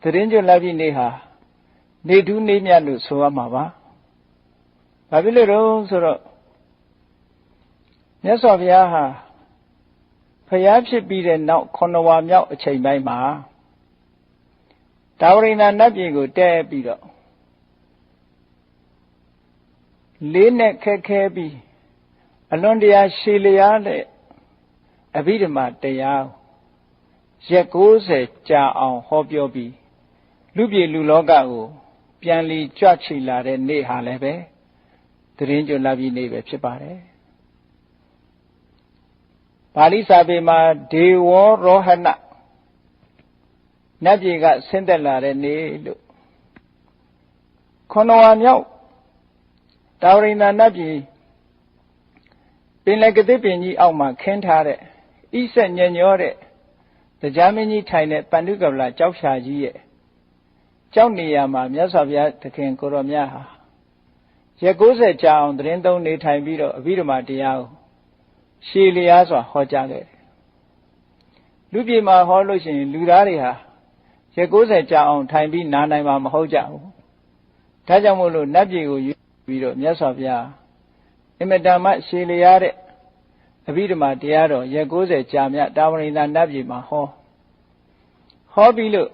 သတင်းကျွတ်လာပြီနေဟာနေထူးနေမြတ်လို့ဆိုရမှာပါဘာဖြစ်လို့တော့ဆိုတော့မြတ်စွာဘုရားဟာဖျားဖြစ်ပြီးတဲ့နောက်9ဝါမြောက်အချိန်ပိုင်းမှာတာဝရိန္ဒနတ်ပြည်ကိုတက်ပြီးတော့လေးနဲ့ခက်ခဲပြီးအလွန်တရာရှည်လျားတဲ့အဘိဓမ္မာတရားရက်90ကြာအောင်ဟောပြောပြီးလူပြည်လူလောကကိုပြန်လီကြွချီလာတဲ့နေ့ဟာလည်းပဲသတင်းကျွတ်လာပြီးနေ့ပဲဖြစ်ပါတယ်ပါဠိစာပေမှာဒေဝရောဟဏနတ်ပြည်ကဆင်းသက်လာတဲ့နေ့လို့9ဝါမြောက်တာဝရိန္ဒနတ်ပြည်ပင်လယ်ကတိပင်ကြီးအောက်မှာခင်းထားတဲ့ဣဆက်ညညောတဲ့တရားမင်းကြီးထိုင်တဲ့ပန္တုကဗလာကြောက်ဖြာကြီးရဲ့ကြောက်နေရမှာမြတ်စွာဘုရားသခင်ကိုရောမြတ်ဟာရက်90ကြာအောင်သတင်းသုံးနေထိုင်ပြီးတော့အဘိဓမ္မာတရားကိုရှည်လျားစွာဟောကြားခဲ့တယ်လူပြည်မှာဟောလို့ရှိရင်လူသားတွေဟာရက်90ကြာအောင်ထိုင်ပြီးနားနိုင်မှာမဟုတ်ကြဘူးဒါကြောင့်မို့လို့နတ်ပြည်ကိုယူပြီးတော့မြတ်စွာဘုရားအမတန်မှရှည်လျားတဲ့အဘိဓမ္မာတရားတော်ရက်90ကြာမြတ်တာဝရိန္ဒနတ်ပြည်မှာဟောပြီးလို့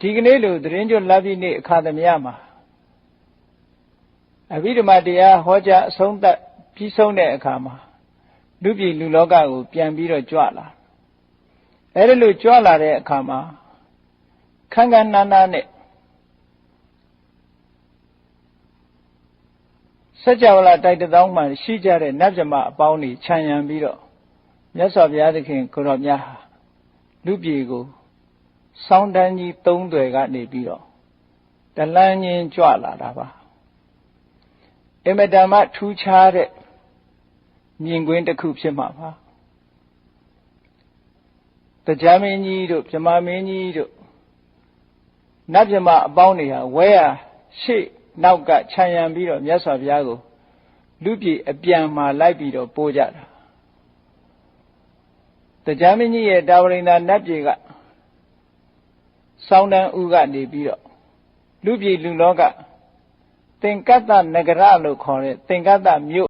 ဒီကနေ့လိုသတင်းကျွတ်လာပြီးနေ့အခါသမယမှာအဘိဓမ္မာတရားဟောကြားအဆုံးသတ်ပြီးဆုံးတဲ့အခါမှာလူပြည်လူလောကကိုပြန်ပြီးတော့ကြွလာအဲ့ဒီလိုကြွလာတဲ့အခါမှာခန်းခန်းနားနားနဲ့စัจ java လာတိုက်တောင်းမှရှိကြတဲ့နတ်မြမအပေါင်းတွေခြံရံပြီးတော့မြတ်စွာဘုရားသခင်ကိုရောမြတ်ဟာလူပြည်ကိုစောင်းတန်းကြီး3သွယ်ကနေပြီးတော့တလန်းချင်းကြွလာတာပါအမတန်မှထူးခြားတဲ့မြင်ကွင်းတစ်ခုဖြစ်မှာပါတရားမင်းကြီးတို့ဗြဟ္မာမင်းကြီးတို့နတ်ဗြဟ္မာအပေါင်းတွေဟာဝဲရရှေ့နောက်ကခြံရံပြီးတော့မြတ်စွာဘုရားကိုလူပြည်အပြန်မှာလိုက်ပြီးတော့ပို့ကြတာတရားမင်းကြီးရဲ့တာဝရိန္ဒနတ်ပြည်ကစောင်းတန်းဦးကနေပြီးတော့လူပြည်လူလောကသင်္ကတ္တနဂရလို့ခေါ်တဲ့သင်္ကတ္တမြို့